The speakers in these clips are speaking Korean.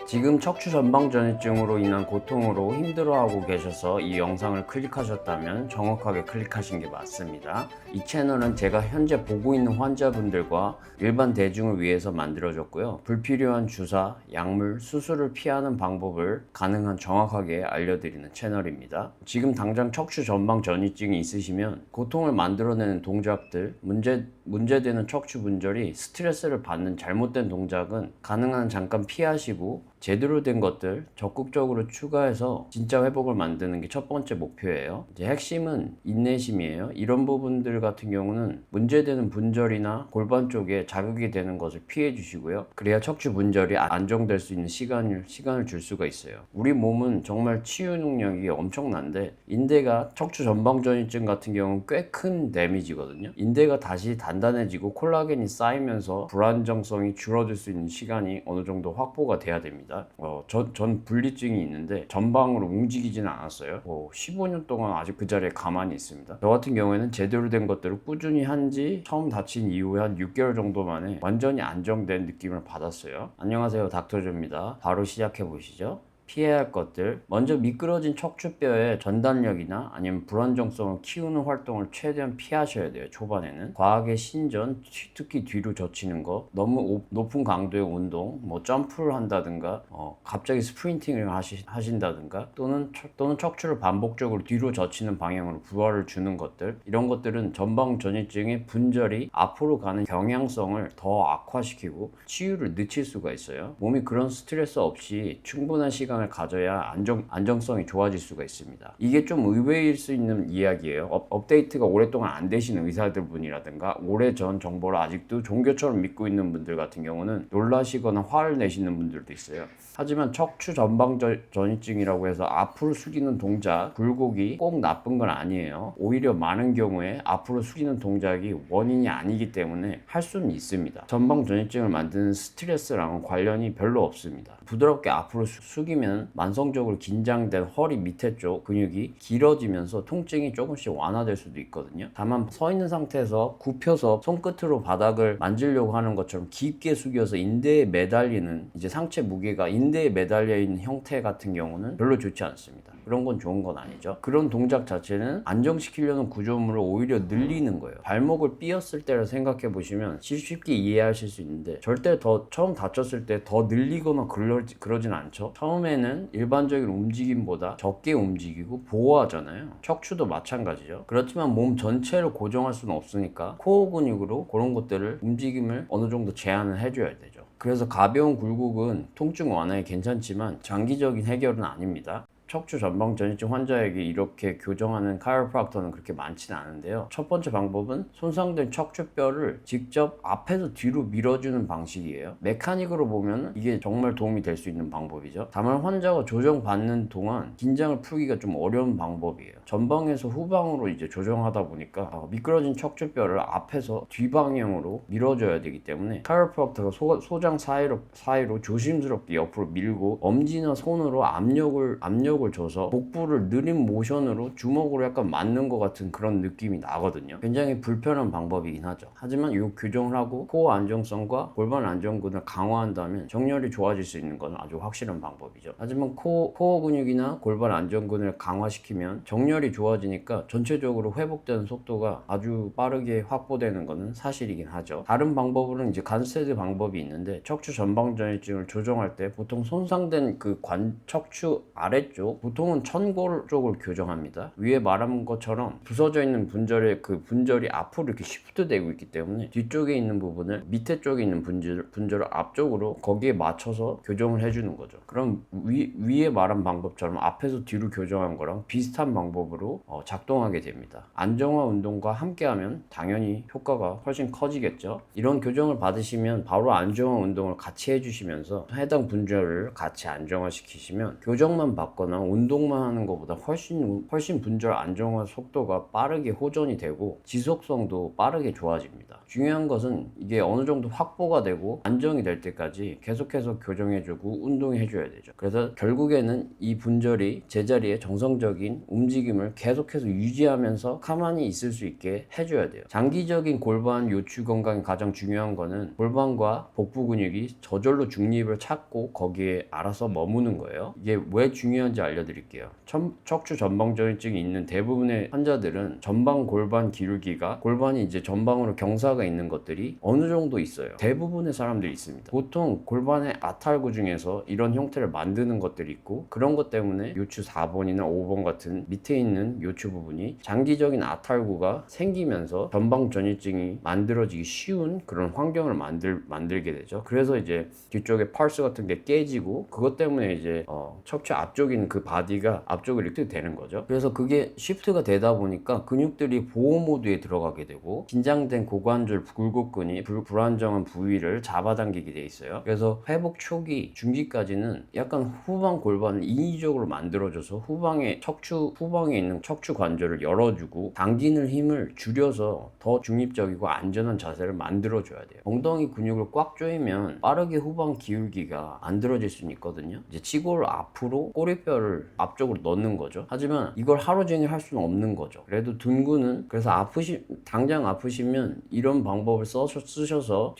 지금 척추 전방전이증으로 인한 고통으로 힘들어하고 계셔서 이 영상을 클릭하셨다면 정확하게 클릭하신 게 맞습니다. 이 채널은 제가 현재 보고 있는 환자분들과 일반 대중을 위해서 만들어졌고요. 불필요한 주사, 약물, 수술을 피하는 방법을 가능한 정확하게 알려드리는 채널입니다. 지금 당장 척추 전방전이증이 있으시면 고통을 만들어내는 동작들, 문제되는 척추 분절이 스트레스를 받는 잘못된 동작은 가능한 잠깐 피하시고 제대로 된 것들 적극적으로 추가해서 진짜 회복을 만드는 게 첫 번째 목표예요. 이제 핵심은 인내심이에요. 이런 부분들 같은 경우는 문제되는 분절이나 골반 쪽에 자극이 되는 것을 피해 주시고요. 그래야 척추 분절이 안정될 수 있는 시간을 줄 수가 있어요. 우리 몸은 정말 치유 능력이 엄청난데 인대가 척추 전방전이증 같은 경우는 꽤 큰 데미지거든요. 인대가 다시 단단해지고 콜라겐이 쌓이면서 불안정성이 줄어들 수 있는 시간이 어느 정도 확보가 돼야 됩니다. 전 분리증이 있는데 전방으로 움직이지는 않았어요. 15년 동안 아직 그 자리에 가만히 있습니다. 저 같은 경우에는 제대로 된 것들을 꾸준히 한지 처음 다친 이후에 한 6개월 정도 만에 완전히 안정된 느낌을 받았어요. 안녕하세요, 닥터조입니다. 바로 시작해 보시죠. 피해야 할 것들, 먼저 미끄러진 척추뼈의 전달력이나 아니면 불안정성을 키우는 활동을 최대한 피하셔야 돼요. 초반에는 과하게 신전, 특히 뒤로 젖히는 거, 너무 높은 강도의 운동, 점프를 한다든가 갑자기 스프린팅을 하신다든가 또는 척추를 반복적으로 뒤로 젖히는 방향으로 부하를 주는 것들, 이런 것들은 전방전이증의 분절이 앞으로 가는 경향성을 더 악화시키고 치유를 늦출 수가 있어요. 몸이 그런 스트레스 없이 충분한 시간을 가져야 안정성이 좋아질 수가 있습니다. 이게 좀 의외일 수 있는 이야기예요. 업데이트가 오랫동안 안 되시는 의사들분이라든가 오래전 정보를 아직도 종교처럼 믿고 있는 분들 같은 경우는 놀라시거나 화를 내시는 분들도 있어요. 하지만 척추 전방전이증이라고 해서 앞으로 숙이는 동작, 굴곡이 꼭 나쁜 건 아니에요. 오히려 많은 경우에 앞으로 숙이는 동작이 원인이 아니기 때문에 할 수는 있습니다. 전방전이증을 만드는 스트레스랑은 관련이 별로 없습니다. 부드럽게 앞으로 숙이면 만성적으로 긴장된 허리 밑에 쪽 근육이 길어지면서 통증이 조금씩 완화될 수도 있거든요. 다만 서 있는 상태에서 굽혀서 손끝으로 바닥을 만지려고 하는 것처럼 깊게 숙여서 인대에 매달리는, 이제 상체 무게가 인대에 매달려 있는 형태 같은 경우는 별로 좋지 않습니다. 그런 건 좋은 건 아니죠. 그런 동작 자체는 안정시키려는 구조물을 오히려 늘리는 거예요. 발목을 삐었을 때를 생각해 보시면 쉽게 이해하실 수 있는데 절대 처음 다쳤을 때 더 늘리거나 그러진 않죠. 처음에는 일반적인 움직임보다 적게 움직이고 보호하잖아요. 척추도 마찬가지죠. 그렇지만 몸 전체를 고정할 수는 없으니까 코어 근육으로 그런 것들을 움직임을 어느 정도 제한을 해줘야 되죠. 그래서 가벼운 굴곡은 통증 완화에 괜찮지만 장기적인 해결은 아닙니다. 척추 전방전이증 환자에게 이렇게 교정하는 카이로프락터는 그렇게 많지는 않은데요. 첫 번째 방법은 손상된 척추뼈를 직접 앞에서 뒤로 밀어주는 방식이에요. 메카닉으로 보면 이게 정말 도움이 될 수 있는 방법이죠. 다만 환자가 조정받는 동안 긴장을 풀기가 좀 어려운 방법이에요. 전방에서 후방으로 이제 조정하다 보니까 미끄러진 척추뼈를 앞에서 뒤방향으로 밀어줘야 되기 때문에 카이로프락터가 소장 사이로 조심스럽게 옆으로 밀고 엄지나 손으로 압력을 줘서 복부를 느린 모션으로 주먹으로 약간 맞는 것 같은 그런 느낌이 나거든요. 굉장히 불편한 방법이긴 하죠. 하지만 이 교정을 하고 코어 안정성과 골반 안정근을 강화한다면 정렬이 좋아질 수 있는 건 아주 확실한 방법이죠. 하지만 코어 근육이나 골반 안정근을 강화시키면 정렬이 좋아지니까 전체적으로 회복되는 속도가 아주 빠르게 확보되는 것은 사실이긴 하죠. 다른 방법으로는 이제 간세드 방법이 있는데 척추 전방전이증을 조정할 때 보통 손상된 그 척추 아래쪽, 보통은 천골 쪽을 교정합니다. 위에 말한 것처럼 부서져 있는 분절이 앞으로 이렇게 시프트 되고 있기 때문에 뒤쪽에 있는 부분을 밑에 쪽에 있는 분절을 앞쪽으로 거기에 맞춰서 교정을 해주는 거죠. 그럼 위에 말한 방법처럼 앞에서 뒤로 교정한 거랑 비슷한 방법으로 작동하게 됩니다. 안정화 운동과 함께하면 당연히 효과가 훨씬 커지겠죠. 이런 교정을 받으시면 바로 안정화 운동을 같이 해주시면서 해당 분절을 같이 안정화시키시면 교정만 받거나 하거나 운동만 하는 것보다 훨씬 분절 안정화 속도가 빠르게 호전이 되고 지속성도 빠르게 좋아집니다. 중요한 것은 이게 어느 정도 확보가 되고 안정이 될 때까지 계속해서 교정해주고 운동해줘야 되죠. 그래서 결국에는 이 분절이 제자리에 정상적인 움직임을 계속해서 유지하면서 가만히 있을 수 있게 해줘야 돼요. 장기적인 골반 요추 건강이 가장 중요한 거는 골반과 복부 근육이 저절로 중립을 찾고 거기에 알아서 머무는 거예요. 이게 왜 중요한지 알려드릴게요. 척추 전방전이증이 있는 대부분의 환자들은 전방 골반 기울기가 골반이 이제 전방으로 경사가 있는 것들이 어느 정도 있어요. 대부분의 사람들이 있습니다. 보통 골반의 아탈구 중에서 이런 형태를 만드는 것들이 있고 그런 것 때문에 요추 4번이나 5번 같은 밑에 있는 요추 부분이 장기적인 아탈구가 생기면서 전방 전이증이 만들어지기 쉬운 그런 환경을 만들게 되죠. 그래서 이제 뒤쪽에 펄스 같은 게 깨지고 그것 때문에 이제 척추 앞쪽인 그 바디가 앞쪽으로 이렇게 되는 거죠. 그래서 그게 시프트가 되다 보니까 근육들이 보호 모드에 들어가게 되고 긴장된 고관절 굴곡근이 불안정한 부위를 잡아당기게 돼 있어요. 그래서 회복 초기 중기까지는 약간 후방 골반을 인위적으로 만들어줘서 후방에 있는 척추 관절을 열어주고 당기는 힘을 줄여서 더 중립적이고 안전한 자세를 만들어줘야 돼요. 엉덩이 근육을 꽉 조이면 빠르게 후방 기울기가 만들어질 수 있거든요. 이제 치골 앞으로 꼬리뼈를 앞쪽으로 넣는 거죠. 하지만 이걸 하루 종일 할 수는 없는 거죠. 그래도 둔근은 그래서 당장 아프시면 이런 방법을 쓰셔서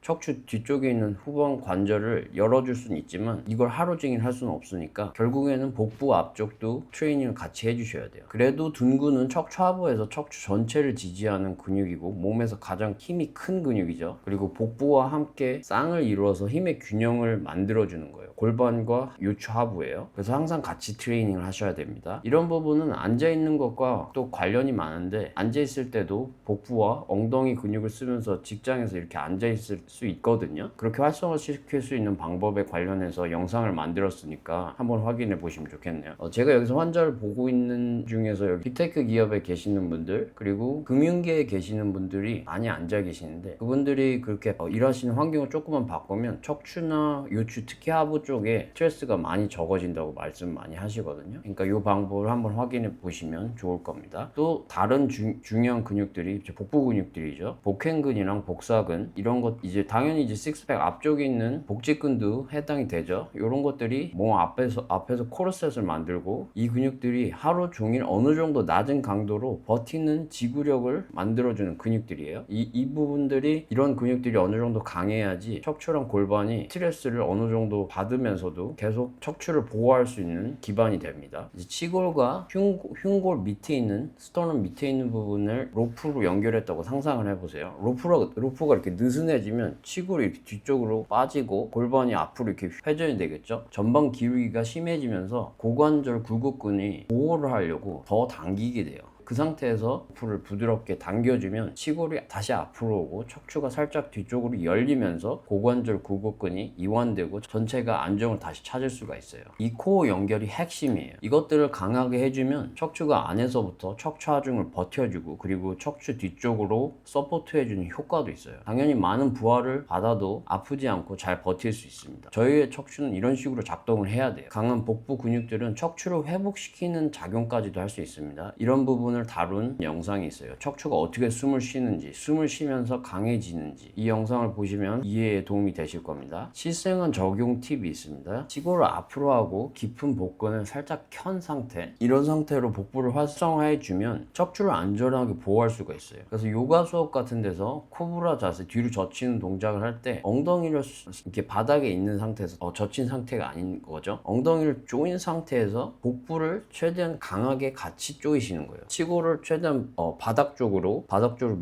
척추 뒤쪽에 있는 후방 관절을 열어줄 수는 있지만 이걸 하루 종일 할 수는 없으니까 결국에는 복부 앞쪽도 트레이닝을 같이 해주셔야 돼요. 그래도 둔근은 척추 하부에서 척추 전체를 지지하는 근육이고 몸에서 가장 힘이 큰 근육이죠. 그리고 복부와 함께 쌍을 이루어서 힘의 균형을 만들어주는 거예요. 골반과 요추 하부예요. 그래서 항상 같이 트레이닝을 하셔야 됩니다. 이런 부분은 앉아있는 것과 또 관련이 많은데 앉아있을 때도 복부와 엉덩이 근육을 쓰면서 직장에서 이렇게 앉아있을 수 있거든요. 그렇게 활성화시킬 수 있는 방법에 관련해서 영상을 만들었으니까 한번 확인해 보시면 좋겠네요. 제가 여기서 환자를 보고 있는 중에서 여기 빅테크 기업에 계시는 분들 그리고 금융계에 계시는 분들이 많이 앉아 계시는데 그분들이 그렇게 일하시는 환경을 조금만 바꾸면 척추나 요추 특히 하부 쪽에 스트레스가 많이 적어진다고 말씀 많이 하시거든요. 그러니까 이 방법을 한번 확인해 보시면 좋을 겁니다. 또 다른 중요한 근육들이 복부 근육들이죠. 복행근이랑 복사근 이런 것 이제 당연히 이제 식스팩 앞쪽에 있는 복직근도 해당이 되죠. 이런 것들이 몸 앞에서 코르셋을 만들고 이 근육들이 하루 종일 어느 정도 낮은 강도로 버티는 지구력을 만들어주는 근육들이에요. 이 부분들이 이런 근육들이 어느 정도 강해야지 척추랑 골반이 스트레스를 어느 정도 받으면서도 계속 척추를 보호할 수 있는 기반이 됩니다. 이제 치골과 흉골 밑에 있는 스터넘 밑에 있는 부분을 로프로 연결했다고 상상을 해보세요. 로프가 이렇게 느슨해지면 치골이 이렇게 뒤쪽으로 빠지고 골반이 앞으로 이렇게 회전이 되겠죠. 전방 기울기가 심해지면서 고관절 굴곡근이 보호를 하려고 더 당기게 돼요. 그 상태에서 로프를 부드럽게 당겨주면 치골이 다시 앞으로 오고 척추가 살짝 뒤쪽으로 열리면서 고관절 굴곡근이 이완되고 전체가 안정을 다시 찾을 수가 있어요. 이 코어 연결이 핵심이에요. 이것들을 강하게 해주면 척추가 안에서부터 척추 하중을 버텨주고 그리고 척추 뒤쪽으로 서포트해주는 효과도 있어요. 당연히 많은 부하를 받아도 아프지 않고 잘 버틸 수 있습니다. 저희의 척추는 이런 식으로 작동을 해야 돼요. 강한 복부 근육들은 척추를 회복시키는 작용까지도 할 수 있습니다. 이런 부분을 다룬 영상이 있어요. 척추가 어떻게 숨을 쉬는지, 숨을 쉬면서 강해지는지 이 영상을 보시면 이해에 도움이 되실 겁니다. 실생활 적용 팁이 있습니다. 치골을 앞으로 하고 깊은 복근을 살짝 켠 상태 이런 상태로 복부를 활성화해주면 척추를 안전하게 보호할 수가 있어요. 그래서 요가 수업 같은 데서 코브라 자세 뒤로 젖히는 동작을 할 때 엉덩이를 이렇게 바닥에 있는 상태에서 젖힌 상태가 아닌 거죠. 엉덩이를 조인 상태에서 복부를 최대한 강하게 같이 조이시는 거예요. 치골을 최대한 바닥 쪽으로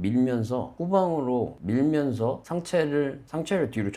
밀면서 후방으로 밀면서 상체를 뒤로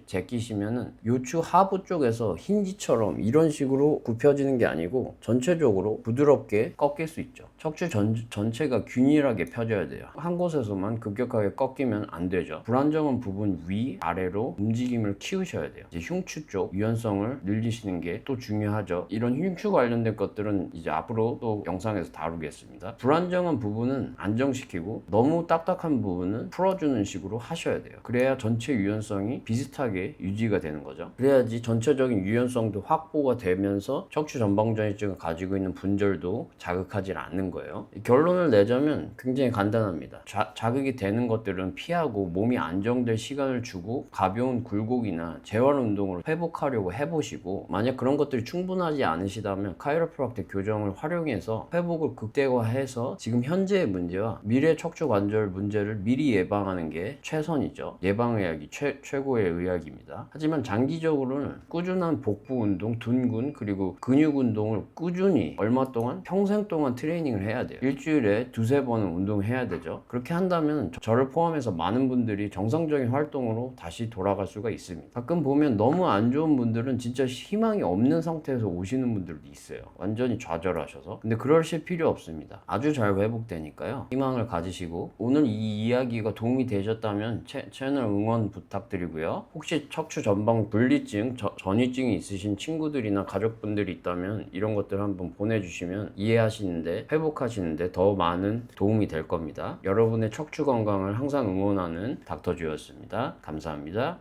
제끼시면은 요추 하부 쪽에서 힌지처럼 이런 식으로 굽혀지는 게 아니고 전체적으로 부드럽게 꺾일 수 있죠. 척추 전체가 균일하게 펴져야 돼요. 한 곳에서만 급격하게 꺾이면 안 되죠. 불안정한 부분 위 아래로 움직임을 키우셔야 돼요. 이제 흉추 쪽 유연성을 늘리시는 게 또 중요하죠. 이런 흉추 관련된 것들은 이제 앞으로 또 영상에서 다루겠습니다. 있습니다. 불안정한 부분은 안정시키고 너무 딱딱한 부분은 풀어주는 식으로 하셔야 돼요. 그래야 전체 유연성이 비슷하게 유지가 되는 거죠. 그래야지 전체적인 유연성도 확보가 되면서 척추 전방전이증을 가지고 있는 분절도 자극하지 않는 거예요. 결론을 내자면 굉장히 간단합니다. 자극이 되는 것들은 피하고 몸이 안정될 시간을 주고 가벼운 굴곡이나 재활 운동으로 회복하려고 해보시고, 만약 그런 것들이 충분하지 않으시다면 카이로프락틱 교정을 활용해서 회복을 극대화해서 지금 현재의 문제와 미래 척추 관절 문제를 미리 예방하는 게 최선이죠. 예방의학이 최고의 의학입니다. 하지만 장기적으로는 꾸준한 복부 운동, 둔근 그리고 근육 운동을 꾸준히 얼마 동안, 평생 동안 트레이닝을 해야 돼요. 일주일에 두세 번은 운동해야 되죠. 그렇게 한다면 저를 포함해서 많은 분들이 정상적인 활동으로 다시 돌아갈 수가 있습니다. 가끔 보면 너무 안 좋은 분들은 진짜 희망이 없는 상태에서 오시는 분들도 있어요. 완전히 좌절하셔서. 근데 그러실 필요 없습니다. 아주 잘 회복되니까요. 희망을 가지시고, 오늘 이 이야기가 도움이 되셨다면 채널 응원 부탁드리고요. 혹시 척추 전방 분리증, 전이증이 있으신 친구들이나 가족분들이 있다면 이런 것들 한번 보내주시면 이해하시는데, 회복하시는데 더 많은 도움이 될 겁니다. 여러분의 척추 건강을 항상 응원하는 닥터주였습니다. 감사합니다.